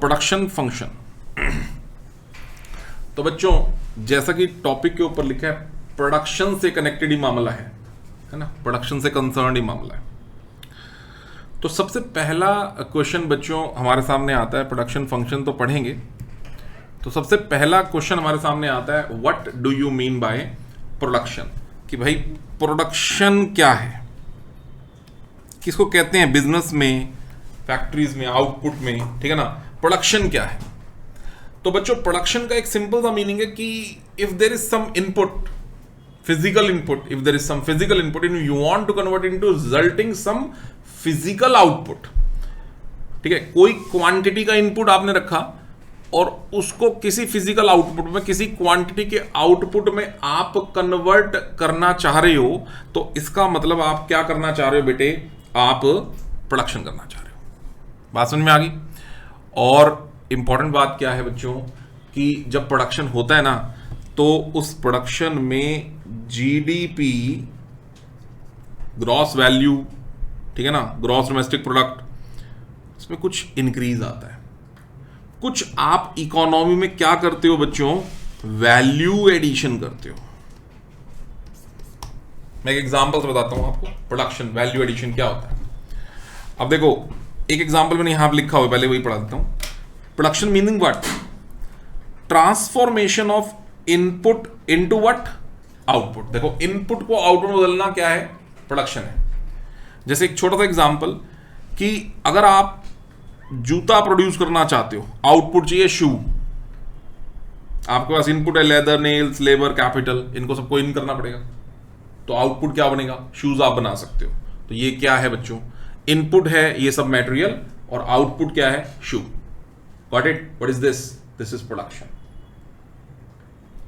Production function. तो बच्चों जैसा कि टॉपिक के ऊपर लिखा है, प्रोडक्शन से कनेक्टेड ही मामला है ना, प्रोडक्शन से कंसर्न ही मामला है। तो सबसे पहला क्वेश्चन बच्चों हमारे सामने आता है, प्रोडक्शन फंक्शन तो पढ़ेंगे, तो सबसे पहला क्वेश्चन हमारे सामने आता है, what do you mean by production, कि भाई प्रोडक्शन क्या है, किसको कहते हैं बिजनेस में, फैक्ट्रीज में, आउटपुट में, ठीक है ना, प्रोडक्शन क्या है। तो बच्चों प्रोडक्शन का एक सिंपल सा मीनिंग है कि if there is some input, physical input, if there is some physical input and you want to convert into resulting some physical output, ठीक है, कोई क्वांटिटी का इनपुट आपने रखा और उसको किसी फिजिकल आउटपुट में, किसी क्वांटिटी के आउटपुट में आप कन्वर्ट करना चाह रहे हो, तो इसका मतलब आप क्या करना चाह रहे हो बेटे, आप प्रोडक्शन करना चाह रहे हो। बात समझ में आ गई। और इंपॉर्टेंट बात क्या है बच्चों कि जब प्रोडक्शन होता है ना, तो उस प्रोडक्शन में जीडीपी, ग्रॉस वैल्यू, ठीक है ना, ग्रॉस डोमेस्टिक प्रोडक्ट, इसमें कुछ इंक्रीज आता है। कुछ आप इकोनॉमी में क्या करते हो बच्चों, वैल्यू एडिशन करते हो। मैं एक एग्जांपल से बताता हूं आपको, प्रोडक्शन वैल्यू एडिशन क्या होता है। अब देखो एक एग्जांपल मैंने यहां पे लिखा हुआ, पहले वही पढ़ा देता हूं। Production meaning what, transformation of input into what, output. देखो इनपुट को आउटपुट में बदलना क्या है, प्रोडक्शन है। जैसे एक छोटा सा एग्जांपल कि अगर आप जूता प्रोड्यूस करना चाहते हो, आउटपुट चाहिए शू, आपके पास इनपुट है लेदर, नेल्स, लेबर, कैपिटल, इनको सबको इन करना पड़ेगा, तो आउटपुट क्या बनेगा, शूज आप बना सकते हो। तो ये क्या है बच्चों, इनपुट है ये सब मटेरियल और आउटपुट क्या है, shoe. Got it, what is this, this is production.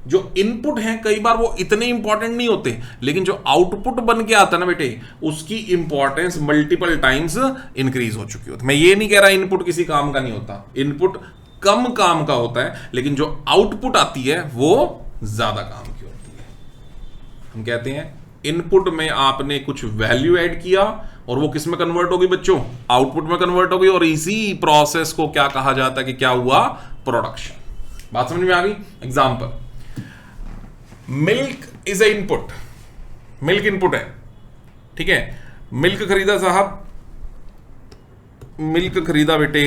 जो इनपुट हैं कई बार वो इतने इंपॉर्टेंट नहीं होते, लेकिन जो आउटपुट बन के आता है ना बेटे, उसकी इंपॉर्टेंस मल्टीपल टाइम्स इंक्रीज हो चुकी होती है। मैं ये नहीं कह रहा इनपुट किसी काम का नहीं होता, इनपुट कम काम का होता है, लेकिन जो आउटपुट आती है वो ज्यादा काम की होती है। हम कहते हैं इनपुट में आपने कुछ वैल्यू ऐड किया और वो किस में कन्वर्ट होगी बच्चों, आउटपुट में कन्वर्ट होगी, और इसी प्रोसेस को क्या कहा जाता है कि क्या हुआ, प्रोडक्शन। बात समझ में आ गई। Example, milk is a input, milk input है, ठीक है, मिल्क खरीदा साहब, मिल्क खरीदा बेटे,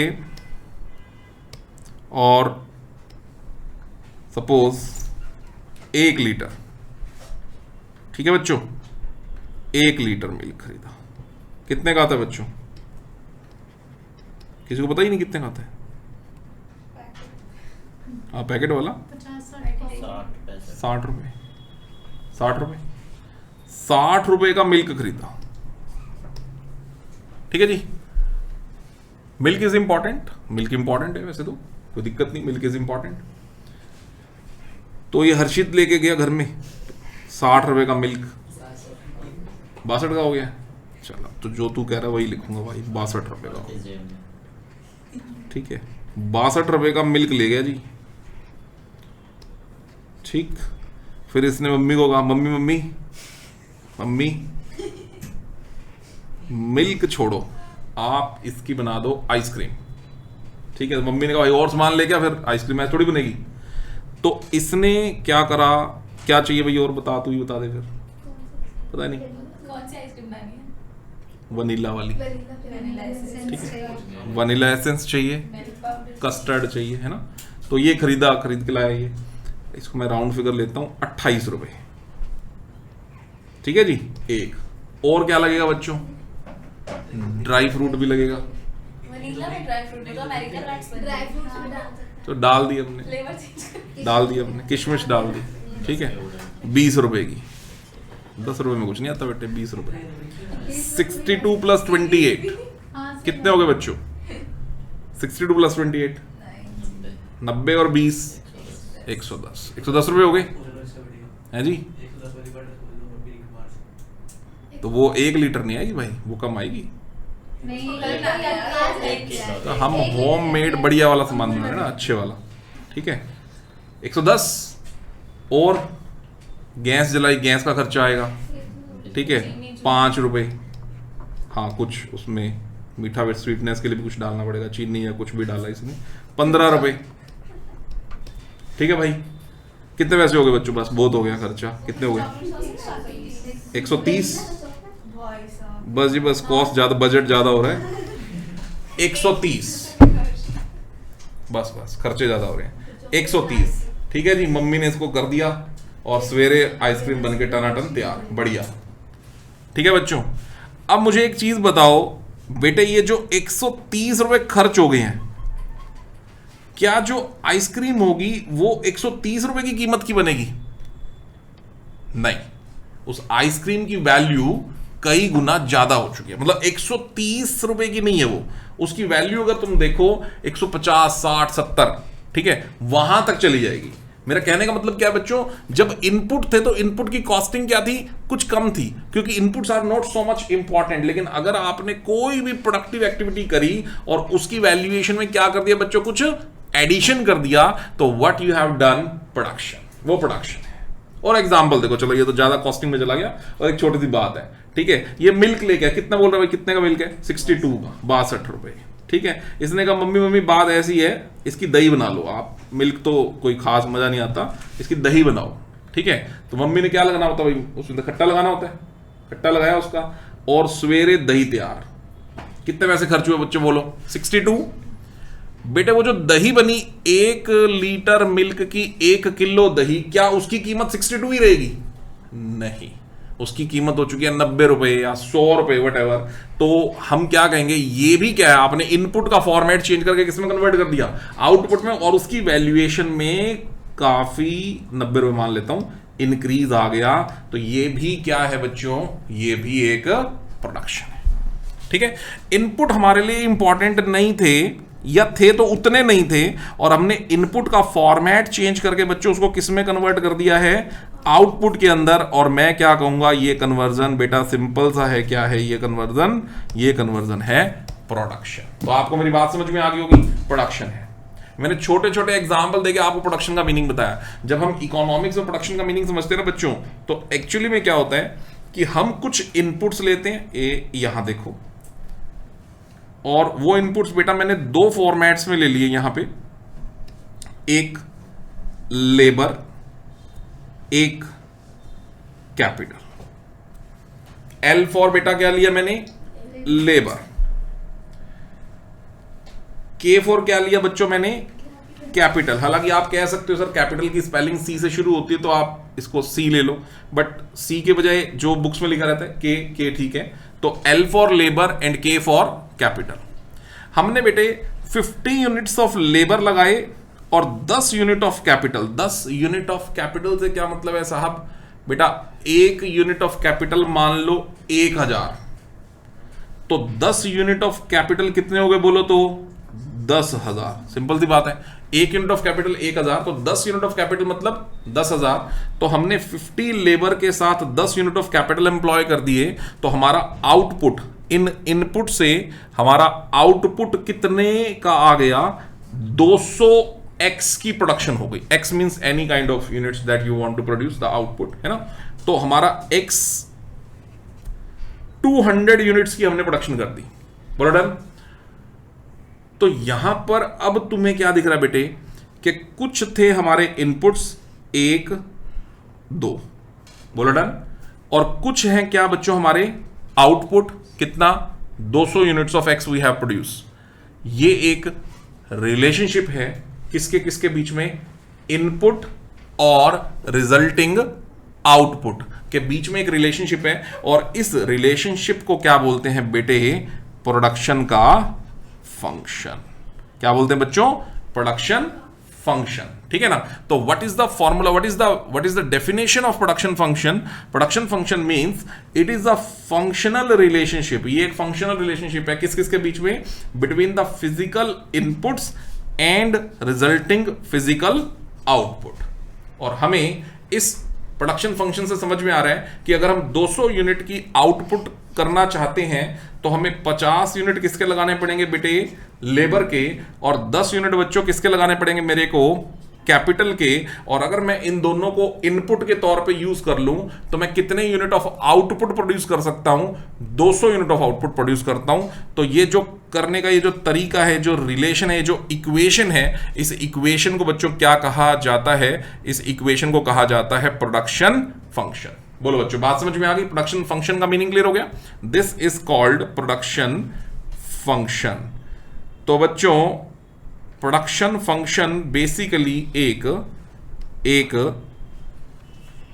और सपोज 1 लीटर, ठीक है बच्चों, 1 लीटर मिल्क खरीदा, कितने का आता है बच्चों, किसी को पता ही नहीं कितने का आता है, हाँ पैकेट वाला 60 रुपए, 60 रुपए, 60 रुपए का मिल्क खरीदा, ठीक है जी। Milk is important, milk important है वैसे तो कोई दिक्कत नहीं, मिल्क इज इंपॉर्टेंट। तो ये हर्षित लेके गया घर में 60 रुपए का मिल्क, 62 का हो गया। चलो तो जो तू कह रहा है वही लिखूंगा भाई, 62 रुपए का, ठीक है, 62 रुपए का मिल्क ले गया जी, ठीक। फिर इसने मम्मी को कहा, मम्मी मम्मी मम्मी मिल्क छोड़ो, आप इसकी बना दो आइसक्रीम, ठीक है। मम्मी ने कहा भाई और सामान ले क्या, फिर आइसक्रीम ऐसे थोड़ी बनेगी। तो इसने क्या करा, क्या चाहिए भाई और बता, तू ही बता दे फिर, पता नहीं कौन सी आइसक्रीम बनानी है, वनीला वाली, ठीक है, वनीला एसेंस चाहिए, कस्टर्ड चाहिए, है ना। तो ये खरीद के लाया, ये इसको मैं राउंड फिगर लेता हूं 28 रुपए, ठीक है जी। एक और क्या लगेगा बच्चों, ड्राई फ्रूट भी लगेगा, वनीला में ड्राई फ्रूट, तो अमेरिकन नट्स ड्राई फ्रूट्स तो डाल दिए हमने, फ्लेवर चेंज, डाल दिए हमने, किशमिश डाल दी, ठीक है। 20 रुपए की, 10 रुपए में कुछ नहीं आता बेटे, 20 रुपए। 62 + 28 कितने हो गए बच्चों, 62 + 28 90 और 20 110, 110 रुपए हो गए हैं जी। तो वो 1 लीटर नहीं आएगी भाई, वो कम आएगी। तो हम होम मेड बढ़िया वाला सामान बना रहे हैं ना, अच्छे वाला, ठीक है। 110 और गैस जलाई, गैस का खर्चा आएगा, ठीक है, 5 रुपए। हाँ कुछ उसमें मीठा स्वीटनेस के लिए भी कुछ डालना पड़ेगा, चीनी या कुछ भी डाला इसमें, 15 रुपए। ठीक है भाई, कितने पैसे हो गए बच्चों? बस बहुत हो गया खर्चा। कितने हो गए? 130। बस जी बस, कॉस्ट ज्यादा, बजट ज्यादा हो रहा है। 130 बस बस, खर्चे ज्यादा हो रहे हैं। 130 ठीक है जी। मम्मी ने इसको कर दिया और सवेरे आइसक्रीम बन के टनाटन तैयार, बढ़िया। ठीक है बच्चों, अब मुझे एक चीज बताओ बेटे, ये जो 130 रुपए खर्च हो गए हैं, क्या जो आइसक्रीम होगी वो 130 रुपए की कीमत की बनेगी? नहीं, उस आइसक्रीम की वैल्यू कई गुना ज्यादा हो चुकी है। मतलब 130 रुपए की नहीं है वो, उसकी वैल्यू अगर तुम देखो 150, 60, 70, ठीक है, वहां तक चली जाएगी। मेरा कहने का मतलब क्या है बच्चों, जब इनपुट थे तो इनपुट की कॉस्टिंग क्या थी? कुछ कम थी, क्योंकि inputs are not so much important. लेकिन अगर आपने कोई भी प्रोडक्टिव एक्टिविटी करी और उसकी वैल्यूएशन में क्या कर दिया बच्चों, कुछ एडिशन कर दिया, तो what you have done? Production, वो प्रोडक्शन है। और एग्जांपल देखो, चलो ये तो ज्यादा कॉस्टिंग में चला गया, और एक छोटी सी बात है, ठीक है, ये मिल्क लेके कितना बोल रहा है, कितने का मिल्क है? 62 का, 62 रुपए। ठीक है, इसने कहा मम्मी मम्मी बात ऐसी है, इसकी दही बना लो आप, मिल्क तो कोई खास मजा नहीं आता, इसकी दही बनाओ। ठीक है, तो मम्मी ने क्या लगाना होता है भाई? उसमें तो खट्टा लगाना होता है, खट्टा लगाया उसका, और सवेरे दही तैयार। कितने पैसे खर्च हुए बच्चों बोलो? 62। बेटे वो जो दही बनी, 1 लीटर मिल्क की 1 किलो दही, क्या उसकी कीमत 62 ही रहेगी? नहीं, उसकी कीमत हो चुकी है 90 रुपए या 100 रुपए, वट एवर। तो हम क्या कहेंगे, ये भी क्या है, आपने इनपुट का फॉर्मेट चेंज करके किसमें कन्वर्ट कर दिया? आउटपुट में, और उसकी वैल्यूएशन में काफी, 90 रुपए मान लेता हूं, इंक्रीज आ गया। तो ये भी क्या है बच्चों? ये भी एक प्रोडक्शन है। ठीक है, इनपुट हमारे लिए इंपॉर्टेंट नहीं थे, या थे तो उतने नहीं थे, और हमने इनपुट का फॉर्मेट चेंज करके बच्चों उसको किसमें कन्वर्ट कर दिया है? आउटपुट के अंदर। और मैं क्या कहूंगा, ये कन्वर्जन बेटा सिंपल सा है। क्या है ये कन्वर्जन? ये कन्वर्जन है प्रोडक्शन। तो आपको मेरी बात समझ में आ गई होगी, प्रोडक्शन है। मैंने छोटे छोटे एग्जाम्पल देके आपको प्रोडक्शन का मीनिंग बताया। जब हम इकोनॉमिक्स में प्रोडक्शन का मीनिंग समझते हैं ना बच्चों, तो एक्चुअली में क्या होता है कि हम कुछ इनपुट्स लेते हैं, यहां देखो, और वो इनपुट्स बेटा मैंने 2 फॉर्मेट्स में ले लिए यहां पे, एक लेबर, एक कैपिटल। एल फॉर बेटा क्या लिया मैंने? लेबर। के फॉर क्या लिया बच्चों मैंने? कैपिटल। हालांकि आप कह सकते हो सर कैपिटल की स्पेलिंग सी से शुरू होती है, तो आप इसको सी ले लो, बट सी के बजाय जो बुक्स में लिखा रहता है के ठीक है। तो एल फॉर लेबर एंड के फॉर कैपिटल। हमने बेटे 50 यूनिट्स ऑफ लेबर लगाए और 10 unit of capital. 10 unit of capital से क्या मतलब है साहब? बेटा 1 यूनिट ऑफ कैपिटल मान लो 1000, तो 10 यूनिट ऑफ कैपिटल कितने हो गए बोलो तो? 10,000। सिंपल सी बात है, 1 यूनिट ऑफ कैपिटल 1000, तो 10 यूनिट ऑफ कैपिटल मतलब 10,000। तो हमने 50 लेबर के साथ 10 यूनिट ऑफ कैपिटल एम्प्लॉय कर दिए, तो हमारा आउटपुट, इन इनपुट से हमारा आउटपुट कितने का आ गया? 200x की प्रोडक्शन हो गई। x means any kind of units that you want to produce the output, है ना। तो हमारा x 200 यूनिट्स की हमने प्रोडक्शन कर दी, बोलो डन। तो यहां पर अब तुम्हें क्या दिख रहा है बेटे कि कुछ थे हमारे इनपुट्स 1, 2, बोलो डन, और कुछ हैं क्या बच्चों हमारे आउटपुट, कितना? 200 units of X we have produce. ये एक रिलेशनशिप है किसके किसके बीच में? इनपुट और रिजल्टिंग आउटपुट के बीच में एक रिलेशनशिप है, और इस रिलेशनशिप को क्या बोलते हैं बेटे? प्रोडक्शन का फंक्शन। क्या बोलते हैं बच्चों? Production function. ठीक है ना। तो what is the formula, what is the definition of production function? Production function means it is a functional relationship. ये एक फंक्शनल रिलेशनशिप है किस किस के बीच में? Between the physical inputs and resulting physical output. और हमें इस प्रोडक्शन फंक्शन से समझ में आ रहा है कि अगर हम 200 यूनिट की आउटपुट करना चाहते हैं तो हमें 50 यूनिट किसके लगाने पड़ेंगे बेटे? लेबर के, और 10 यूनिट बच्चों किसके लगाने पड़ेंगे मेरे को? कैपिटल के, और अगर मैं इन दोनों को इनपुट के तौर पे यूज कर लूं तो मैं कितने यूनिट ऑफ आउटपुट प्रोड्यूस कर सकता हूं? 200 यूनिट ऑफ आउटपुट प्रोड्यूस करता हूं। तो ये जो करने का ये जो तरीका है, जो रिलेशन है, जो इक्वेशन है, इस इक्वेशन को बच्चों क्या कहा जाता है? इस इक्वेशन को कहा जाता है प्रोडक्शन फंक्शन। बोलो बच्चों, बात समझ में आ गई? प्रोडक्शन फंक्शन का मीनिंग क्लियर हो गया? This is called production function. तो बच्चों प्रोडक्शन फंक्शन बेसिकली एक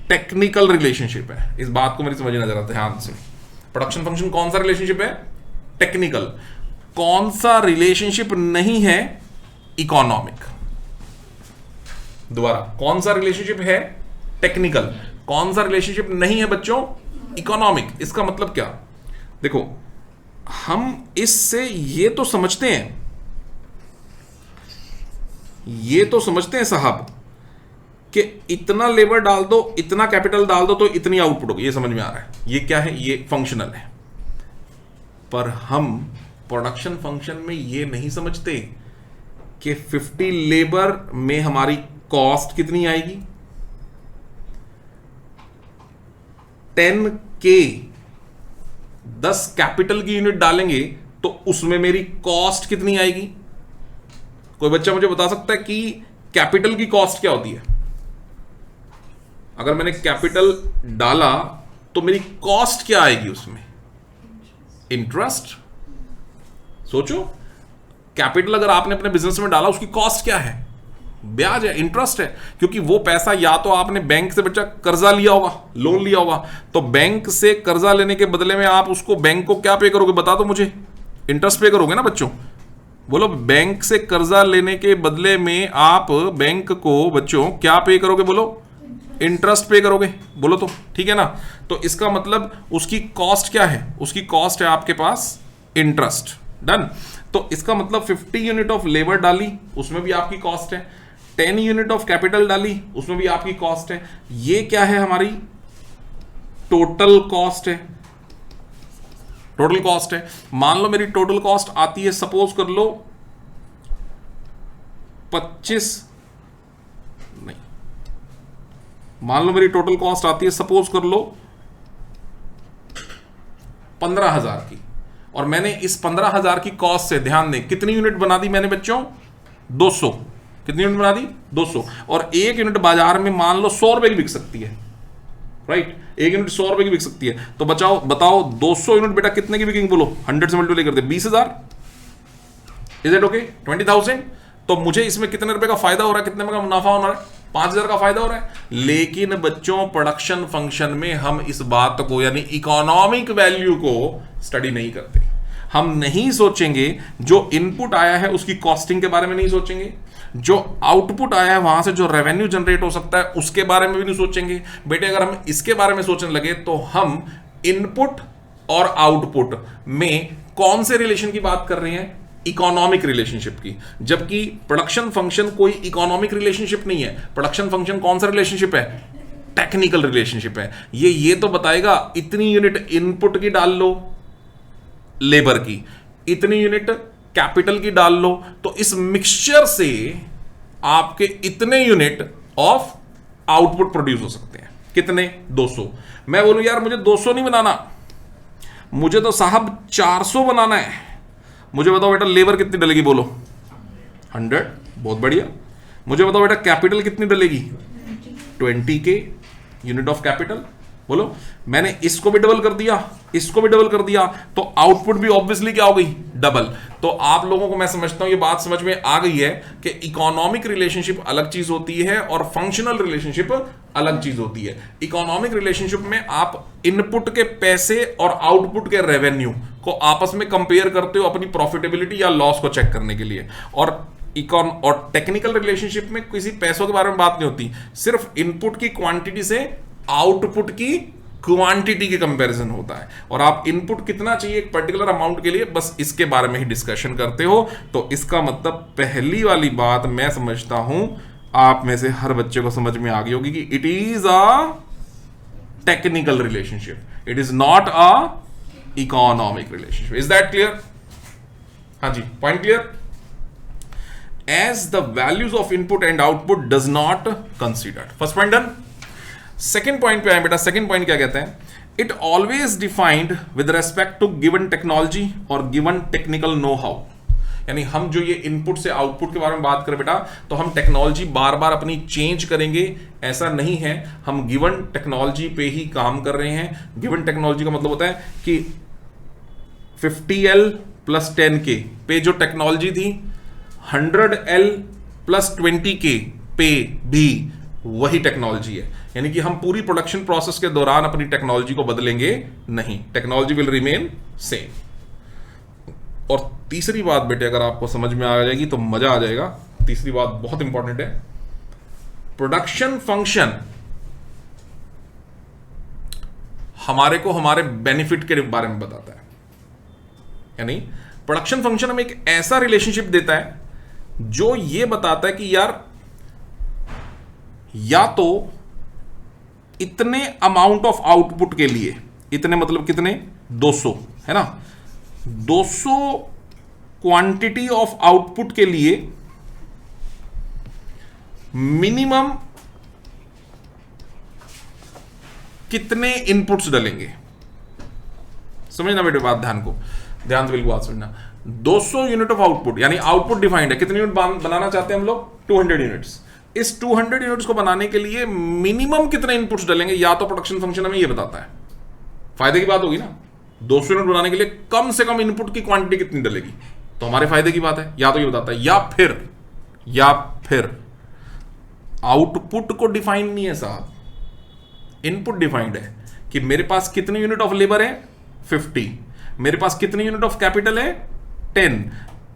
टेक्निकल रिलेशनशिप है। इस बात को मेरी समझना जरा ध्यान से। प्रोडक्शन फंक्शन कौन सा रिलेशनशिप है? टेक्निकल। कौन सा रिलेशनशिप नहीं है? इकोनॉमिक। दोबारा, कौन सा रिलेशनशिप है? टेक्निकल। कौन सा रिलेशनशिप नहीं है बच्चों? इकोनॉमिक। इसका मतलब क्या? देखो, हम इससे ये तो समझते हैं साहब कि इतना लेबर डाल दो, इतना कैपिटल डाल दो तो इतनी आउटपुट होगी। ये समझ में आ रहा है। ये क्या है? ये फंक्शनल है। पर हम प्रोडक्शन फंक्शन में ये नहीं समझते कि 50 लेबर में हमारी कॉस्ट कितनी आएगी, 10K 10 कैपिटल की यूनिट डालेंगे तो उसमें मेरी कॉस्ट कितनी आएगी। कोई बच्चा मुझे बता सकता है कि कैपिटल की कॉस्ट क्या होती है? अगर मैंने कैपिटल डाला तो मेरी कॉस्ट क्या आएगी उसमें? इंटरेस्ट। सोचो, कैपिटल अगर आपने अपने बिजनेस में डाला, उसकी कॉस्ट क्या है? ब्याज है, इंटरेस्ट है। क्योंकि वो पैसा या तो आपने बैंक से बच्चा कर्जा लिया होगा, लोन लिया होगा, तो बैंक से कर्जा लेने के बदले में आप उसको बैंक को क्या पे करोगे? बता दो मुझे। इंटरेस्ट पे करोगे ना बच्चों? बोलो, बैंक से कर्जा लेने के बदले में आप बैंक को बच्चों क्या पे करोगे? बोलो, इंटरेस्ट पे करोगे। बोलो तो, ठीक है ना? तो इसका मतलब उसकी कॉस्ट क्या है? उसकी कॉस्ट है आपके पास इंटरेस्ट। डन। तो इसका मतलब 50 यूनिट ऑफ लेबर डाली, उसमें भी आपकी कॉस्ट है। 10 यूनिट ऑफ कैपिटल डाली, उसमें भी आपकी कॉस्ट है। ये क्या है? हमारी टोटल कॉस्ट है। टोटल कॉस्ट है। मान लो मेरी टोटल कॉस्ट आती है, सपोज कर लो 25, नहीं, मान लो मेरी टोटल कॉस्ट आती है, सपोज कर लो 15,000 की, और मैंने इस 15,000 की कॉस्ट से, ध्यान दें, कितनी यूनिट बना दी मैंने बच्चों? 200। कितनी यूनिट बना दी? 200। और एक यूनिट बाजार में मान लो 100 रुपए की बिक सकती है, राइट? एक यूनिट 100 रुपए की बिक सकती है। तो बताओ 200 यूनिट बेटा कितने की बिकेंगे? बोलो, 100 से मल्टीप्लाई कर दे, 20,000। Is it okay? 20,000। तो मुझे इसमें कितने रुपए का फायदा हो रहा है? कितने का मुनाफा हो रहा है? 5,000 का फायदा हो रहा है। लेकिन बच्चों प्रोडक्शन फंक्शन में हम इस बात को, यानी इकोनॉमिक वैल्यू को स्टडी नहीं करते। हम नहीं सोचेंगे, जो इनपुट आया है उसकी कॉस्टिंग के बारे में नहीं सोचेंगे, जो आउटपुट आया है वहां से जो रेवेन्यू जनरेट हो सकता है उसके बारे में भी नहीं सोचेंगे। बेटे अगर हम इसके बारे में सोचने लगे तो हम इनपुट और आउटपुट में कौन से रिलेशन की बात कर रहे हैं? इकोनॉमिक रिलेशनशिप की। जबकि प्रोडक्शन फंक्शन कोई इकोनॉमिक रिलेशनशिप नहीं है। प्रोडक्शन फंक्शन कौन सा रिलेशनशिप है? टेक्निकल रिलेशनशिप है। ये तो बताएगा इतनी यूनिट इनपुट की डाल लो लेबर की, इतनी यूनिट कैपिटल की डाल लो, तो इस मिक्सचर से आपके इतने यूनिट ऑफ आउटपुट प्रोड्यूस हो सकते हैं। कितने? 200। मैं बोलूं यार मुझे 200 नहीं बनाना, मुझे तो साहब 400 बनाना है। मुझे बताओ बेटा लेबर कितनी डलेगी? बोलो 100। बहुत बढ़िया। मुझे बताओ बेटा कैपिटल कितनी डलेगी? 20K unit of capital. बोलो, मैंने इसको भी डबल कर दिया, इसको भी डबल कर दिया, तो आउटपुट भी ऑब्वियसली क्या हो गई? डबल। तो आप लोगों को मैं समझता हूं ये बात समझ में आ गई है कि इकोनॉमिक रिलेशनशिप अलग चीज होती है और फंक्शनल रिलेशनशिप अलग चीज होती है। इकोनॉमिक रिलेशनशिप में आप इनपुट के पैसे और आउटपुट के रेवेन्यू को आपस में कंपेयर करते हो अपनी प्रॉफिटेबिलिटी या लॉस को चेक करने के लिए। और टेक्निकल रिलेशनशिप में किसी पैसों के बारे में बात नहीं होती, सिर्फ इनपुट की क्वांटिटी से आउटपुट की क्वांटिटी के कंपैरिजन होता है। और आप इनपुट कितना चाहिए एक पर्टिकुलर अमाउंट के लिए, बस इसके बारे में ही डिस्कशन करते हो। तो इसका मतलब पहली वाली बात मैं समझता हूं आप में से हर बच्चे को समझ में आ गई होगी कि it is a technical relationship, it is not a economic relationship. Is that clear? हाँ जी, point clear? as the values of input and output does not considered. First point done. Second point पे आए बेटा. Second point क्या कहते हैं? It always defined with respect to given technology or given technical know-how. यानी हम जो ये इनपुट से आउटपुट के बारे में बात करें बेटा, तो हम टेक्नोलॉजी बार बार अपनी चेंज करेंगे ऐसा नहीं है. हम गिवन टेक्नोलॉजी पे ही काम कर रहे हैं. गिवन टेक्नोलॉजी का मतलब होता है कि 50L प्लस 10K पे जो टेक्नोलॉजी थी, 100L प्लस 20K पे भी वही टेक्नोलॉजी है. यानी कि हम पूरी प्रोडक्शन प्रोसेस के दौरान अपनी टेक्नोलॉजी को बदलेंगे नहीं. Technology will remain same. और तीसरी बात बेटे अगर आपको समझ में आ जाएगी तो मजा आ जाएगा. तीसरी बात बहुत इंपॉर्टेंट है. प्रोडक्शन फंक्शन हमारे को हमारे बेनिफिट के बारे में बताता है. यानी प्रोडक्शन फंक्शन हमें एक ऐसा रिलेशनशिप देता है जो ये बताता है कि यार या तो इतने अमाउंट ऑफ आउटपुट के लिए, इतने मतलब कितने, 200 है ना, 200 क्वांटिटी ऑफ आउटपुट के लिए मिनिमम कितने इनपुट्स डलेंगे. समझना बेटे बात, ध्यान से बिल्कुल बात समझना. 200 यूनिट ऑफ आउटपुट यानी आउटपुट डिफाइंड है. कितने यूनिट बनाना चाहते हैं हम लोग? 200 यूनिट्स. इस 200 यूनिट्स को बनाने के लिए मिनिमम कितने इनपुट्स डलेंगे, या तो प्रोडक्शन फंक्शन हमें ये बताता है. फायदे की बात होगी ना. 200 यूनिट बनाने के लिए कम से कम इनपुट की क्वांटिटी कितनी डलेगी, तो हमारे फायदे की बात है. या तो ये बताता है, या फिर आउटपुट को डिफाइन नहीं है साहब, इनपुट डिफाइंड है कि मेरे पास कितने यूनिट ऑफ लेबर है, 50. मेरे पास कितने यूनिट ऑफ कैपिटल है, 10.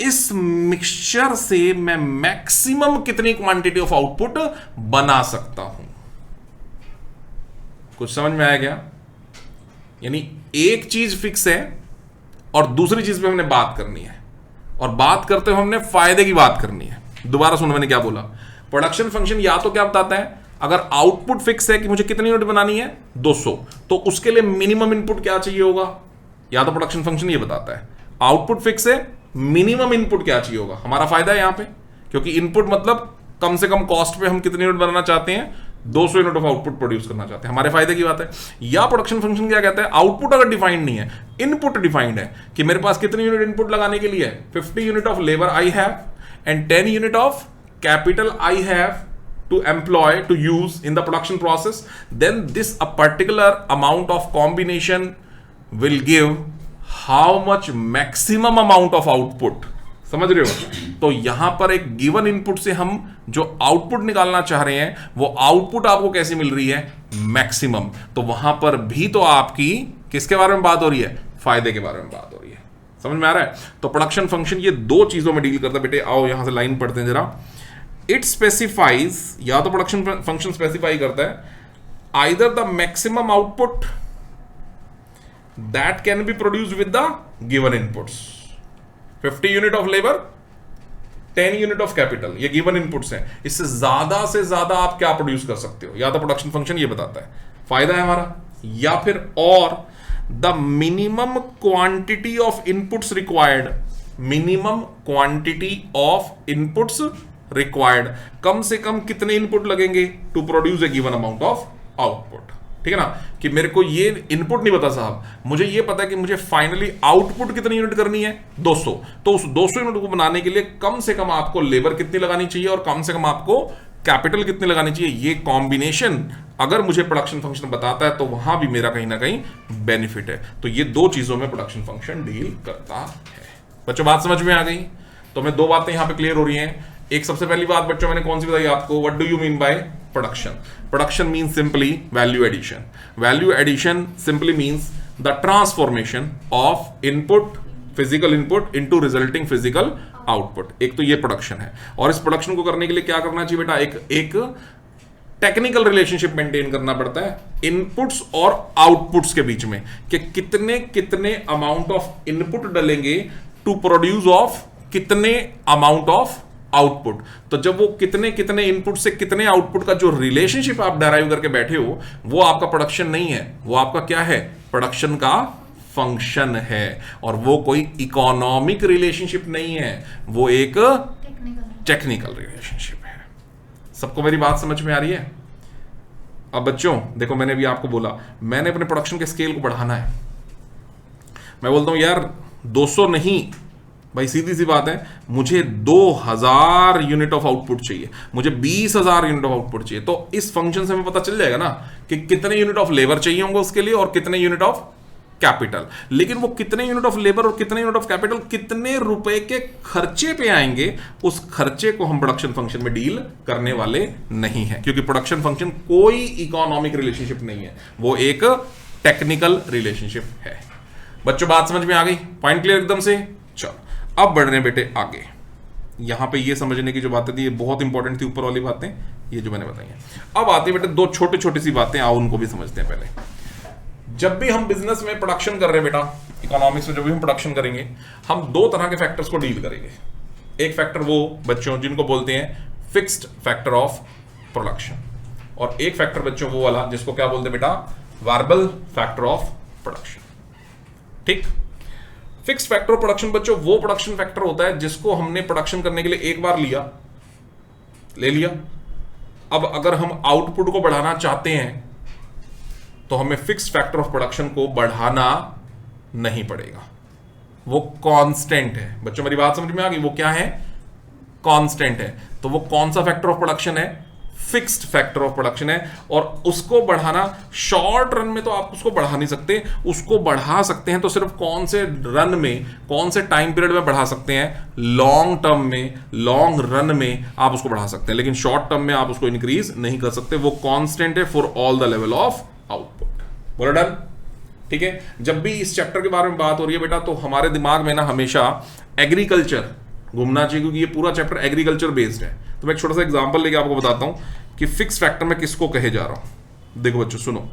इस मिक्सचर से मैं मैक्सिमम कितनी क्वांटिटी ऑफ आउटपुट बना सकता हूं. कुछ समझ में आया क्या? यानी एक चीज फिक्स है और दूसरी चीज पे हमने बात करनी है, और बात करते हुए हमने फायदे की बात करनी है. दोबारा सुनो मैंने क्या बोला. प्रोडक्शन फंक्शन या तो क्या बताता है, अगर आउटपुट फिक्स है कि मुझे कितनी यूनिट बनानी है, 200, तो उसके लिए मिनिमम इनपुट क्या चाहिए होगा, या तो प्रोडक्शन फंक्शन ये बताता है. आउटपुट फिक्स है, मिनिमम इनपुट क्या चाहिए होगा. हमारा फायदा है यहां पे, क्योंकि इनपुट मतलब कम से कम कॉस्ट पे हम कितनी यूनिट बनाना चाहते हैं, 200 यूनिट ऑफ आउटपुट प्रोड्यूस करना चाहते हैं. हमारे फायदे की बात है. या प्रोडक्शन फंक्शन क्या कहता है, आउटपुट अगर डिफाइंड नहीं है, इनपुट डिफाइंड है कि मेरे पास कितनी यूनिट इनपुट लगाने के लिए है, 50 unit of labour I have and 10 unit of capital I have to employ, to use in the production process, then this a particular amount of combination will give how much maximum amount of output. समझ रहे हो? तो यहां पर एक given input से हम जो आउटपुट निकालना चाह रहे हैं, वो आउटपुट आपको कैसी मिल रही है, मैक्सिमम. तो वहां पर भी तो आपकी किसके बारे में बात हो रही है, फायदे के बारे में बात हो रही है. समझ में आ रहा है? तो प्रोडक्शन फंक्शन ये दो चीजों में डील करता है बेटे. आओ यहां से लाइन पढ़ते हैं जरा. इट स्पेसिफाइज, या तो प्रोडक्शन फंक्शन स्पेसिफाई करता है either the maximum output that can be produce with the given inputs. 50 unit of labour, 10 unit of capital, ये गिवन इनपुट्स हैं. इससे ज्यादा से ज्यादा आप क्या प्रोड्यूस कर सकते हो, या तो प्रोडक्शन फंक्शन ये बताता है. फायदा है हमारा. या फिर और the minimum quantity of inputs required, minimum quantity of inputs required, कम से कम कितने इनपुट लगेंगे to produce a given amount of output. ठीक है ना, कि मेरे को ये इनपुट नहीं पता साहब, मुझे ये पता है कि मुझे फाइनली आउटपुट कितनी यूनिट करनी है, 200. तो उस 200 यूनिट को बनाने के लिए कम से कम आपको लेबर कितनी लगानी चाहिए और कम से कम आपको कैपिटल कितनी लगानी चाहिए. ये कॉम्बिनेशन अगर मुझे प्रोडक्शन फंक्शन बताता है तो वहां भी मेरा कहीं ना कहीं बेनिफिट है. तो ये दो चीजों में प्रोडक्शन फंक्शन डील करता है. बच्चों बात समझ में आ गई? तो मैं दो बातें यहां पे क्लियर हो रही हैं. एक सबसे पहली बात बच्चों मैंने कौन सी बताई आपको, what do you mean by production. Production means simply value addition. Value addition simply means the transformation of input, physical input into resulting physical output. एक तो ये प्रोडक्शन है. और इस प्रोडक्शन को करने के लिए क्या करना चाहिए बेटा, एक टेक्निकल रिलेशनशिप मेंटेन करना पड़ता है इनपुट्स और आउटपुट्स के बीच में, कि कितने कितने अमाउंट ऑफ इनपुट डलेंगे टू प्रोड्यूस ऑफ कितने अमाउंट ऑफ आउटपुट. तो जब वो कितने कितने इनपुट से कितने आउटपुट का जो रिलेशनशिप आप डेराइव करके बैठे हो, वो आपका प्रोडक्शन नहीं है, वो आपका क्या है, प्रोडक्शन का फंक्शन है. और वो कोई इकोनॉमिक रिलेशनशिप नहीं है, वो एक टेक्निकल रिलेशनशिप है। सबको मेरी बात समझ में आ रही है? अब बच्चों देखो, मैंने भी आपको बोला मैंने अपने प्रोडक्शन के स्केल को बढ़ाना है। मैं बोलता हूं यार 200 नहीं भाई, सीधी सी बात है, मुझे 2000 यूनिट ऑफ आउटपुट चाहिए, मुझे 20,000 यूनिट ऑफ आउटपुट चाहिए। तो इस फंक्शन से हमें पता चल जाएगा ना कि कितने यूनिट ऑफ लेबर चाहिए होंगे उसके लिए और कितने यूनिट ऑफ कैपिटल। लेकिन वो कितने यूनिट ऑफ लेबर और कितने यूनिट ऑफ कैपिटल कितने रुपए के खर्चे पे आएंगे, उस खर्चे को हम प्रोडक्शन फंक्शन में डील करने वाले नहीं है, क्योंकि प्रोडक्शन फंक्शन कोई इकोनॉमिक रिलेशनशिप नहीं है, वो एक टेक्निकल रिलेशनशिप है। बच्चों बात समझ में आ गई? पॉइंट क्लियर एकदम से? चलो अब बढ़ रहे हैं बेटे आगे। यहां पे ये समझने की जो बातें थी ये बहुत इंपॉर्टेंट थी, ऊपर वाली बातें ये जो मैंने बताई हैं। अब आती है बेटे दो छोटी छोटी सी बातें, आओ उनको भी समझते हैं। पहले जब भी हम बिजनेस में प्रोडक्शन कर रहे हैं बेटा, इकोनॉमिक्स में जब भी हम प्रोडक्शन करेंगे, हम दो तरह के फैक्टर्स को डील करेंगे। एक फैक्टर वो बच्चों जिनको बोलते हैं फिक्स्ड फैक्टर ऑफ प्रोडक्शन, और एक फैक्टर बच्चों वो वाला जिसको क्या बोलते हैं बेटा, वेरिएबल फैक्टर ऑफ प्रोडक्शन। ठीक, फिक्स्ड फैक्टर ऑफ प्रोडक्शन बच्चों वो प्रोडक्शन फैक्टर होता है जिसको हमने प्रोडक्शन करने के लिए एक बार ले लिया। अब अगर हम आउटपुट को बढ़ाना चाहते हैं तो हमें फिक्स्ड फैक्टर ऑफ प्रोडक्शन को बढ़ाना नहीं पड़ेगा, वो कांस्टेंट है। बच्चों मेरी बात समझ में आ गई? वो क्या है? कांस्टेंट है। तो वो कौन सा फैक्टर ऑफ प्रोडक्शन है? फिक्स्ड फैक्टर ऑफ प्रोडक्शन है। और उसको बढ़ाना शॉर्ट रन में तो आप उसको बढ़ा नहीं सकते, उसको बढ़ा सकते हैं तो सिर्फ कौन से रन में, कौन से टाइम पीरियड में बढ़ा सकते हैं? लॉन्ग टर्म में, लॉन्ग रन में आप उसको बढ़ा सकते हैं, लेकिन शॉर्ट टर्म में आप उसको इंक्रीज नहीं कर सकते। वो कांस्टेंट है for all the level of output. बोलो डन? ठीक है। जब भी इस चैप्टर के बारे में बात हो रही है बेटा तो हमारे दिमाग में ना हमेशा एग्रीकल्चर घूमना चाहिए, क्योंकि ये पूरा चैप्टर एग्रीकल्चर बेस्ड है। तो मैं एक छोटा सा एग्जांपल लेके आपको बताता हूं कि फिक्स फैक्टर में किसको कहे जा रहा हूं। देखो बच्चों सुनो,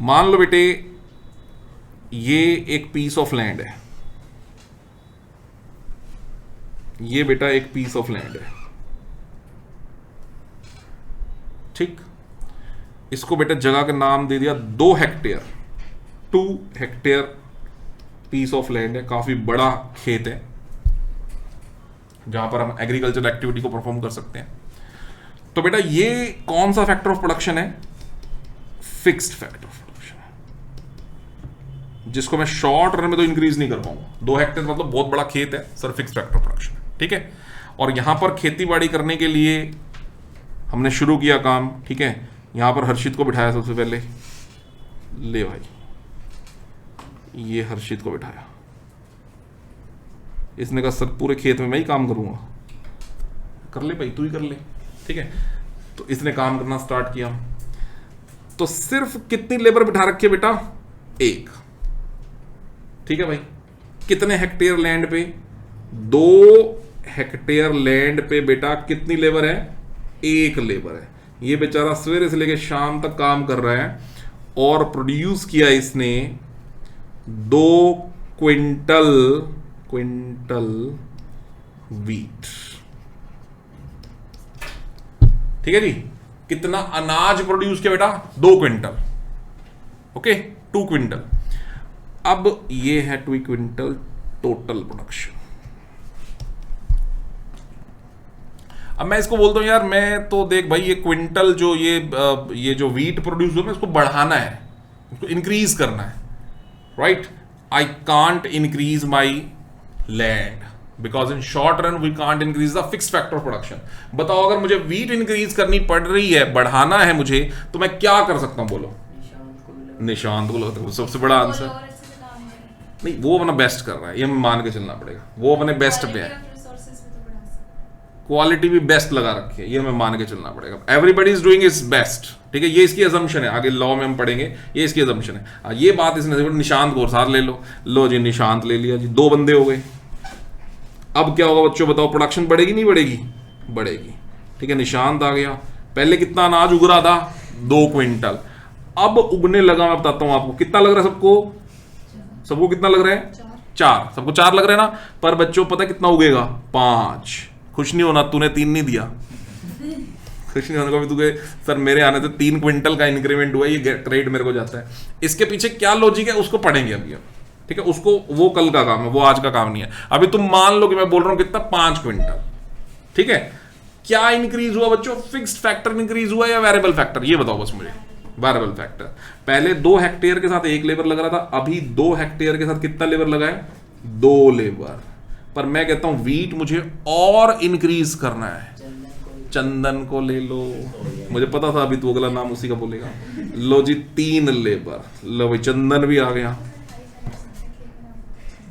मान लो बेटे ये एक पीस ऑफ लैंड है, ये बेटा एक पीस ऑफ लैंड है। ठीक, इसको बेटा जगह का नाम दे दिया 2 hectare, 2 hectare piece of land है, काफी बड़ा खेत है जहां पर हम एग्रीकल्चर एक्टिविटी को परफॉर्म कर सकते हैं। तो बेटा ये कौन सा फैक्टर ऑफ प्रोडक्शन है? फिक्स्ड फैक्टर ऑफ प्रोडक्शन है, जिसको मैं शॉर्ट रन में तो इंक्रीज नहीं कर पाऊंगा। 2 हेक्टेयर मतलब बहुत बड़ा खेत है sir, fixed factor of production है। ठीक है, और यहां पर खेती बाड़ी करने के लिए हमने शुरू किया काम। ठीक है, यहां पर हर्षित को बिठाया सबसे पहले, ले भाई ये हर्षित को बिठाया, इसने कहा सर पूरे खेत में मैं ही काम करूंगा। कर ले भाई, तू ही कर ले। ठीक है, तो इसने काम करना स्टार्ट किया। तो सिर्फ कितनी लेबर बिठा रखी है बेटा? 1। ठीक है भाई, कितने हेक्टेयर लैंड पे? 2 हेक्टेयर लैंड पे बेटा कितनी लेबर है? 1 लेबर है। ये बेचारा सवेरे से लेकर शाम तक काम कर रहा है और प्रोड्यूस किया इसने 2 क्विंटल वीट। ठीक है जी, कितना अनाज प्रोड्यूस किया बेटा? 2 क्विंटल। Okay, 2 quintal. अब ये है 2 क्विंटल टोटल प्रोडक्शन। अब मैं इसको बोलता हूं यार मैं तो देख भाई ये क्विंटल जो ये जो वीट प्रोड्यूस हो, इसको बढ़ाना है, इसको इंक्रीज करना है, right? I can't increase my land because in short run we can't increase the fixed factor of production. बताओ अगर मुझे वीट इंक्रीज करनी पड़ रही है, बढ़ाना है मुझे, तो मैं क्या कर सकता हूं? बोलो। निशांत को सबसे बड़ा आंसर नहीं, वो अपना बेस्ट कर रहा है, ये मान के चलना पड़ेगा, वो अपने बेस्ट पे है, क्वालिटी भी बेस्ट लगा रखी है, ये हमें मान के चलना पड़ेगा। Everybody is doing is best. ठीक है, ये इसकी अजम्पशन है, आगे लॉ में हम पढ़ेंगे, ये इसकी अजम्पशन है। ये बात इसने निशांत को साथ ले लो जी, निशांत ले लिया जी, 2 बंदे हो गए। अब क्या होगा बच्चों बताओ, प्रोडक्शन बढ़ेगी नहीं बढ़ेगी? बढ़ेगी। ठीक है, निशांत आ गया, पहले कितना अनाज उग रहा था? 2 क्विंटल। अब उगने लगा, मैं बताता हूं आपको कितना लग रहा है सबको। सबको कितना लग रहा है? 4। सबको 4 लग रहा है ना? पर बच्चों पता कितना उगेगा? 5। खुश नहीं होना, तूने 3 नहीं दिया। खुश नहीं होने को भी तुझे सर मेरे आने से 3 क्विंटल का इंक्रीमेंट हुआ, ये क्रेडिट मेरे को जाता है। इसके पीछे क्या लॉजिक है उसको पढ़ेंगे अभी। ठीक है, उसको वो कल का काम है, वो आज का काम नहीं है। अभी तुम मान लो कि मैं बोल रहा हूं कितना 5 क्विंटल, ठीक है, क्या इंक्रीज हुआ बच्चों? फिक्स्ड फैक्टर इंक्रीज हुआ या वेरिएबल फैक्टर? ये बताओ बस मुझे। Variable factor. पहले 2 हेक्टेयर के साथ 1 लेबर लग रहा था, अभी 2 हेक्टेयर के साथ कितना लेबर लगा है? 2 लेबर। पर मैं कहता हूं वीट मुझे और इंक्रीज करना है, चंदन को ले लो। मुझे पता था अभी तू अगला नाम उसी का बोलेगा। लो जी 3 लेबर। लो भाई चंदन भी आ गया,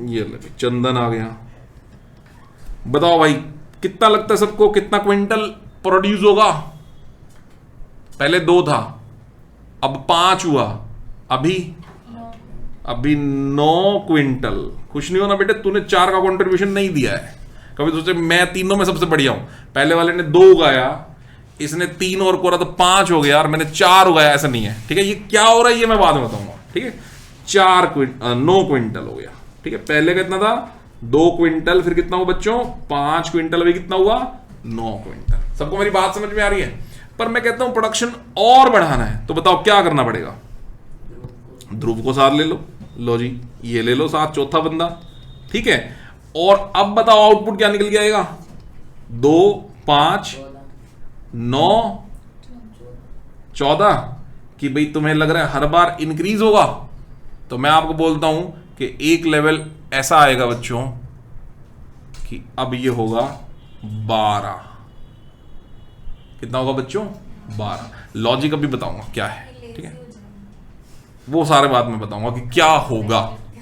ये ले भाई चंदन आ गया। बताओ भाई कितना लगता है सबको, कितना क्विंटल प्रोड्यूस होगा? पहले 2 था, अब 5 हुआ, अभी 9 क्विंटल। खुश नहीं होना बेटे, तूने 4 का कंट्रीब्यूशन नहीं दिया है। कभी सोचे मैं तीनों में सबसे बढ़िया हूं। पहले वाले ने 2 उगाया, इसने 3 और कोरा तो 5 हो गया, और मैंने 4 उगाया, ऐसा नहीं है। ठीक है, ये क्या हो रहा है ये मैं बाद में बताऊंगा। ठीक है, 9 क्विंटल हो गया। ठीक है, पहले का कितना था? 2 क्विंटल, फिर कितना हुआ बच्चों? 5 क्विंटल। अभी कितना हुआ? 9 क्विंटल। सबको मेरी बात समझ में आ रही है? पर मैं कहता हूं प्रोडक्शन और बढ़ाना है तो बताओ क्या करना पड़ेगा? ध्रुव को साथ ले लो। लो जी ये ले लो साथ, चौथा बंदा। ठीक है, और अब बताओ आउटपुट क्या निकल के आएगा? 2 5 9 14। कि भाई तुम्हें लग रहा है हर बार इंक्रीज होगा, तो मैं आपको बोलता हूं कि एक लेवल ऐसा आएगा बच्चों कि अब ये होगा 12। कितना होगा बच्चों? 12। लॉजिक अभी बताऊंगा क्या है। ठीक है, वो सारे बाद में बताऊंगा कि क्या होगा।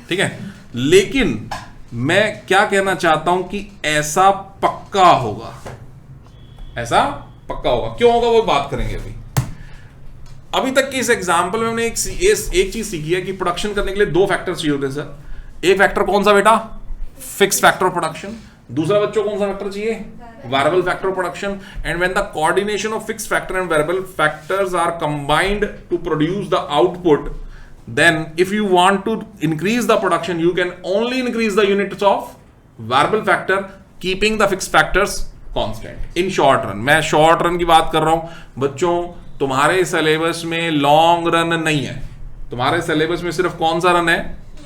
ठीक है, लेकिन मैं क्या कहना चाहता हूं कि ऐसा पक्का होगा, ऐसा पक्का होगा। क्यों होगा वो बात करेंगे। अभी तक के इस एग्जांपल में हमने एक चीज सीखी है कि प्रोडक्शन करने के लिए 2 फैक्टर चाहिए होते हैं सर। एक फैक्टर कौन सा बेटा? Fix factor of production. दूसरा बच्चों कौन सा फैक्टर चाहिए? Variable factor of production. And when the coordination of fix factor and variable factors are combined to produce the output, then if you want to increase the production you can only increase the units of variable factor keeping the fixed factors constant in short run। मैं short run की बात कर रहा हूं बच्चों। तुम्हारे syllabus में long run नहीं है, तुम्हारे सिलेबस में सिर्फ कौन सा रन है?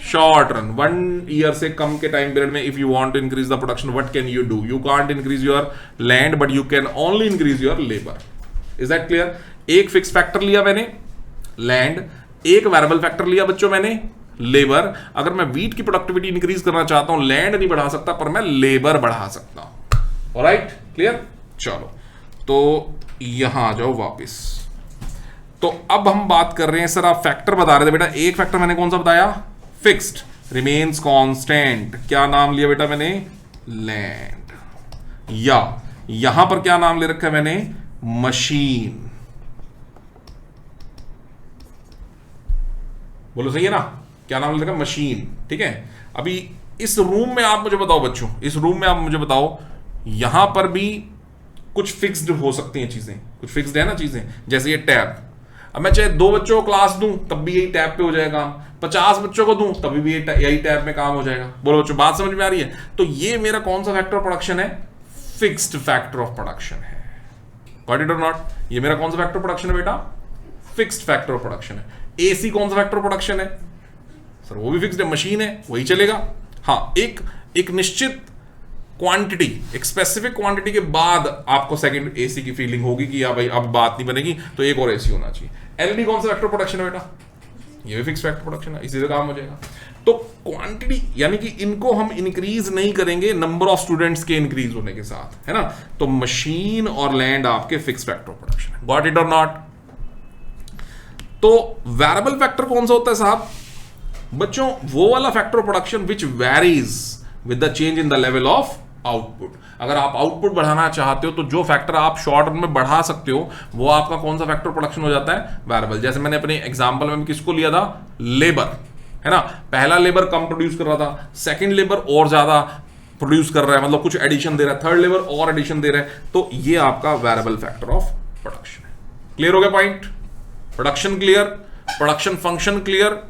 Short run. 1 ईयर से कम के टाइम पीरियड में if you want to increase the production what can you do? You can't increase your land but you can only increase your labour. Is that clear? एक fix factor लिया मैंने, land, एक variable factor लिया बच्चों मैंने, labour. अगर मैं wheat की प्रोडक्टिविटी इंक्रीज करना चाहता हूं, लैंड नहीं बढ़ा सकता पर मैं लेबर बढ़ा सकता हूं। Alright, clear? चलो तो यहां आ जाओ वापस। तो अब हम बात कर रहे हैं सर, आप फैक्टर बता रहे थे बेटा। एक फैक्टर मैंने कौन सा बताया? Fixed, remains constant. क्या नाम लिया बेटा मैंने? लैंड। या यहां पर क्या नाम ले रखा है मैंने? मशीन। बोलो सही है ना? क्या नाम ले रखा है? मशीन। ठीक है, अभी इस रूम में आप मुझे बताओ बच्चों, इस रूम में आप मुझे बताओ, यहां पर भी कुछ फिक्स्ड हो सकती हैं चीजें, कुछ फिक्स्ड है ना चीजें। जैसे ये टैब, अब मैं चाहे 2 बच्चों को क्लास दूं तब भी यही टैब पे हो जाएगा, 50 बच्चों को दूं तभी भी यही टैब में काम हो जाएगा। बोलो बच्चों बात समझ में आ रही है? तो ये मेरा कौन सा फैक्टर ऑफ प्रोडक्शन है? फिक्स्ड फैक्टर ऑफ प्रोडक्शन है। गॉट इट और नॉट? ये मेरा कौन सा फैक्टर ऑफ प्रोडक्शन है बेटा? फिक्स्ड फैक्टर ऑफ प्रोडक्शन है। एसी कौन सा फैक्टर ऑफ प्रोडक्शन है? सर वो भी फिक्स्ड है, मशीन है, वही चलेगा। हाँ, एक निश्चित क्वांटिटी, एक स्पेसिफिक क्वांटिटी के बाद आपको सेकंड एसी की फीलिंग होगी कि या भाई अब बात नहीं बनेगी तो एक और एसी होना चाहिए। एलईडी कौन सा फैक्टर ऑफ प्रोडक्शन है बेटा? ये भी फिक्स फैक्टर प्रोडक्शन है, इसी से काम हो जाएगा। तो क्वांटिटी यानी कि इनको हम इंक्रीज नहीं करेंगे नंबर ऑफ स्टूडेंट्स के इंक्रीज होने के साथ, है ना? तो मशीन और लैंड आपके फिक्स फैक्टर ऑफ प्रोडक्शन है। गॉट इट और नॉट? तो वेरिएबल फैक्टर कौन सा होता है साहब? बच्चों वो वाला factor of production which varies with the change in the level of output. अगर आप आउटपुट बढ़ाना चाहते हो तो जो फैक्टर आप शॉर्ट रन में बढ़ा सकते हो वो आपका कौन सा फैक्टर प्रोडक्शन हो जाता है? वेरिएबल। जैसे मैंने अपने एग्जांपल में किसको लिया था? लेबर, है ना? पहला लेबर कम प्रोड्यूस कर रहा था, सेकंड लेबर और ज्यादा प्रोड्यूस कर रहा है, मतलब कुछ एडिशन दे रहा है, थर्ड लेबर और एडिशन दे रहा है, तो ये आपका वेरिएबल फैक्टर ऑफ प्रोडक्शन है। क्लियर हो गया point? Production clear, production function clear,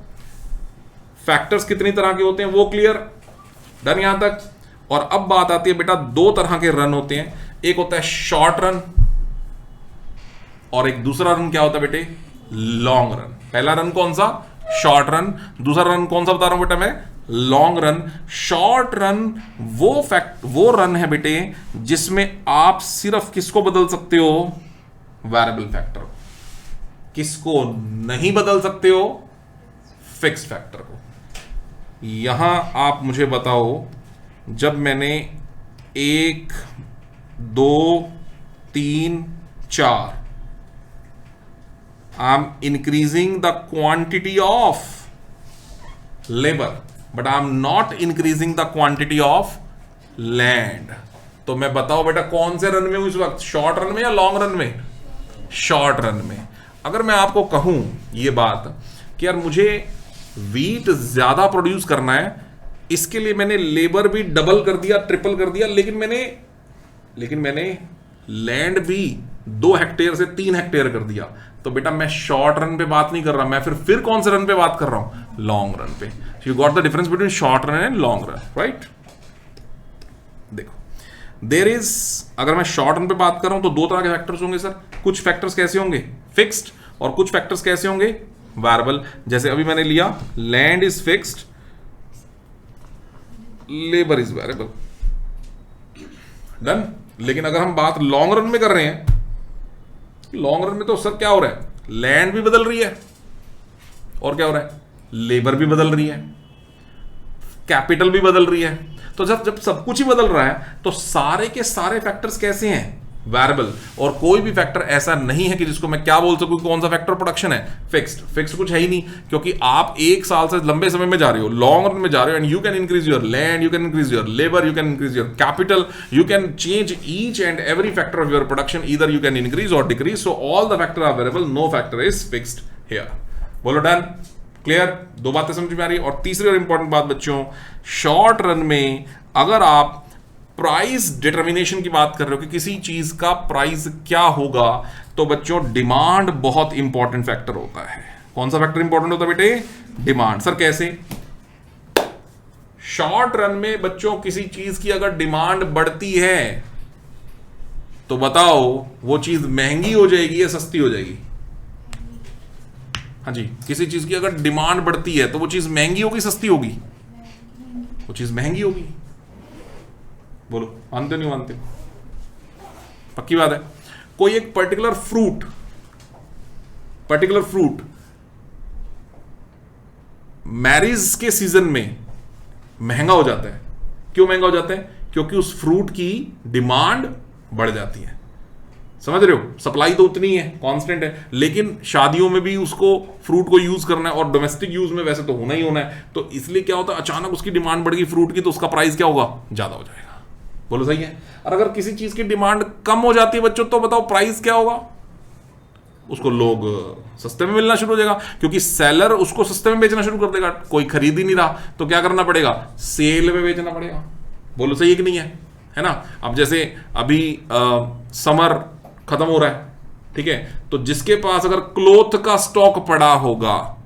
factors कितनी तरह के होते हैं वो क्लियर, डन यहां तक। और अब बात आती है बेटा, 2 तरह के रन होते हैं, एक होता है शॉर्ट रन और एक दूसरा रन क्या होता है बेटे? Long run. पहला रन कौन सा? Short run. दूसरा रन कौन सा बता रहा हूं बेटा मैं? Long run. शॉर्ट रन वो रन है बेटे जिसमें आप सिर्फ किसको बदल सकते हो, वेरिएबल फैक्टर। किसको नहीं बदल सकते हो, फिक्स्ड फैक्टर को। यहां आप मुझे बताओ, जब मैंने 1 2 3 4 I am increasing the quantity of labour but I am not increasing the quantity of land, तो मैं बताओ बेटा कौन से रन में हूं इस वक्त, शॉर्ट रन में या लॉन्ग रन में, शॉर्ट रन में। अगर मैं आपको कहूं ये बात कि यार मुझे वीट ज्यादा प्रोड्यूस करना है, इसके लिए मैंने लेबर भी डबल कर दिया, ट्रिपल कर दिया, लेकिन मैंने लैंड भी 2 हेक्टेयर से 3 हेक्टेयर कर दिया, तो बेटा मैं शॉर्ट रन पे बात नहीं कर रहा, मैं फिर कौन से रन पे बात कर रहा हूं, लॉन्ग रन पे। You got the difference between short run and long run, right. देखो देयर इज, अगर मैं शॉर्ट रन पे बात कर रहा हूं तो 2 तरह के फैक्टर्स होंगे सर। कुछ फैक्टर्स कैसे होंगे, फिक्स्ड, और कुछ फैक्टर्स कैसे होंगे, वेरिएबल। जैसे अभी मैंने लिया land is fixed, labour is variable, done. लेकिन अगर हम बात लॉन्ग रन में कर रहे हैं, लॉन्ग रन में तो सर क्या हो रहा है, लैंड भी बदल रही है और क्या हो रहा है, लेबर भी बदल रही है, कैपिटल भी बदल रही है। तो जब सब कुछ ही बदल रहा है तो सारे के सारे फैक्टर्स कैसे हैं, वेरिएबल। और कोई भी फैक्टर ऐसा नहीं है कि जिसको मैं क्या बोल सकूं कौन सा फैक्टर प्रोडक्शन है, फिक्स्ड कुछ है ही नहीं, क्योंकि आप 1 साल से लंबे समय में जा रहे हो, लॉन्ग रन में जा रहे हो, and you can increase your land, you can increase your labour, you can increase your capital, you can change each and every factor of your production, either you can increase और decrease. So all the factor are variable, no factor is fixed here. बोलो done, clear, 2 बातें समझ में आ रही है। और तीसरी और इंपॉर्टेंट बात बच्चों, शॉर्ट रन में अगर आप प्राइस डिटर्मिनेशन की बात कर रहे हो कि किसी चीज का प्राइस क्या होगा, तो बच्चों डिमांड बहुत इंपॉर्टेंट फैक्टर होता है। कौन सा फैक्टर इंपॉर्टेंट होता है बेटे, डिमांड। सर कैसे, शॉर्ट रन में बच्चों किसी चीज की अगर डिमांड बढ़ती है तो बताओ वो चीज महंगी हो जाएगी या सस्ती हो जाएगी। हाँ जी, किसी चीज की अगर डिमांड बढ़ती है तो वो चीज महंगी होगी सस्ती होगी, वो चीज महंगी होगी। बोलो मानते हो नहीं मानते, पक्की बात है। कोई एक पर्टिकुलर फ्रूट मैरिज के सीजन में महंगा हो जाता है। क्यों महंगा हो जाता है, क्योंकि उस फ्रूट की डिमांड बढ़ जाती है। समझ रहे हो, सप्लाई तो उतनी है, कांस्टेंट है, लेकिन शादियों में भी उसको फ्रूट को यूज करना है और डोमेस्टिक यूज में वैसे तो होना ही होना है, तो इसलिए क्या होता है, अचानक उसकी डिमांड बढ़ गई फ्रूट की, तो उसका प्राइस क्या होगा, ज्यादा हो जाएगा। बोलो सही है। और अगर किसी चीज की डिमांड कम हो जाती है बच्चों, तो बताओ प्राइस क्या होगा, उसको लोग सस्ते में मिलना शुरू हो जाएगा, क्योंकि सेलर उसको सस्ते में बेचना शुरू कर देगा, कोई खरीद ही नहीं रहा, तो क्या करना पड़ेगा, सेल में बेचना पड़ेगा। बोलो सही है कि नहीं है ना। अब जैसे अभी समर खत्म हो रहा है, ठीक है, तो जिसके पास अगर क्लोथ का स्टॉक पड़ा होगा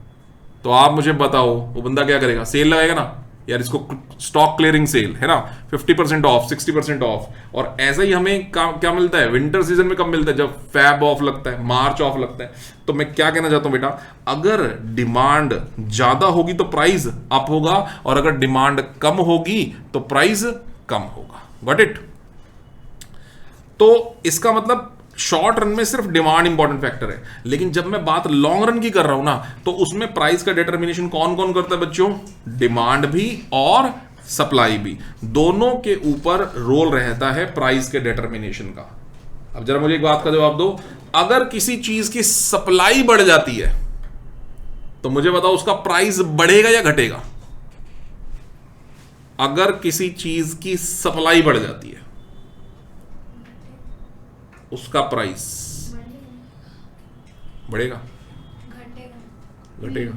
तो आप मुझे बताओ वो बंदा क्या करेगा, सेल लगाएगा ना, यार इसको स्टॉक क्लियरिंग सेल है ना, 50% ऑफ, 60% ऑफ। और ऐसा ही हमें क्या मिलता है विंटर सीजन में, कब मिलता है, जब फैब ऑफ लगता है, मार्च ऑफ लगता है। तो मैं क्या कहना चाहता हूं बेटा, अगर डिमांड ज्यादा होगी तो प्राइस अप होगा, और अगर डिमांड कम होगी तो प्राइस कम होगा। Got it. तो इसका मतलब शॉर्ट रन में सिर्फ डिमांड इंपॉर्टेंट फैक्टर है, लेकिन जब मैं बात लॉन्ग रन की कर रहा हूं ना, तो उसमें प्राइस का डिटर्मिनेशन कौन कौन करता है बच्चों, डिमांड भी और सप्लाई भी, दोनों के ऊपर रोल रहता है प्राइस के डिटर्मिनेशन का। अब जरा मुझे एक बात का जवाब दो, अगर किसी चीज की सप्लाई बढ़ जाती है तो मुझे बताओ उसका प्राइस बढ़ेगा या घटेगा। अगर किसी चीज की सप्लाई बढ़ जाती है उसका प्राइस बढ़ेगा, घटेगा,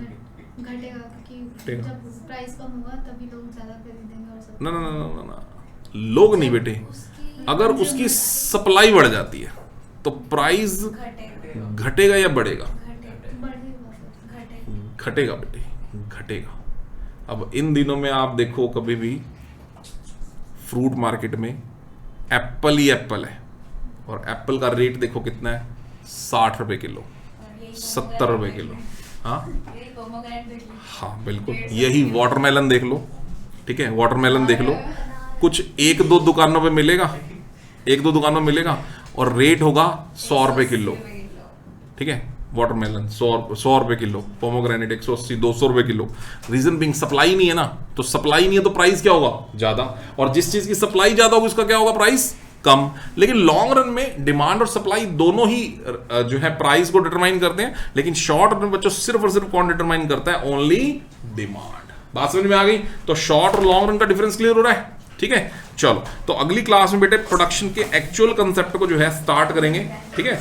क्योंकि जब प्राइस कम होगा तभी लोग ज्यादा खरीदेंगे और सब। ना, लोग नहीं बेटे, अगर उसकी सप्लाई बढ़ जाती है तो प्राइस घटेगा या बढ़ेगा, घटेगा बेटे, घटेगा। अब इन दिनों में आप देखो कभी भी फ्रूट मार्केट में एप्पल ही एप्पल है, और एप्पल का रेट देखो कितना है, 60 रुपए किलो, 70 रुपए किलो। हाँ बिल्कुल, यही वाटरमेलन देख लो, ठीक है, वाटरमेलन देख लो, कुछ एक दो दुकानों पे मिलेगा, एक दो दुकानों में मिलेगा, और रेट होगा 100 रुपए किलो, ठीक है, वाटरमेलन 100 रुपए किलो, पोमोग्रेनेट 180 200 रुपए किलो। रीजन बिंग सप्लाई नहीं है ना, तो सप्लाई नहीं है तो प्राइस क्या होगा, ज्यादा, और जिस चीज की सप्लाई ज्यादा होगी उसका क्या होगा, प्राइस कम। लेकिन लॉन्ग रन में डिमांड और सप्लाई दोनों ही जो है प्राइस को डिटरमाइन करते हैं, लेकिन शॉर्ट रन में बच्चों सिर्फ और सिर्फ कौन डिटरमाइन करता है, ओनली डिमांड। बात समझ में आ गई? तो शॉर्ट और लॉन्ग रन का डिफरेंस क्लियर हो रहा है, ठीक है। चलो, तो अगली क्लास में बेटे प्रोडक्शन के एक्चुअल कंसेप्ट को जो है स्टार्ट करेंगे, ठीक है।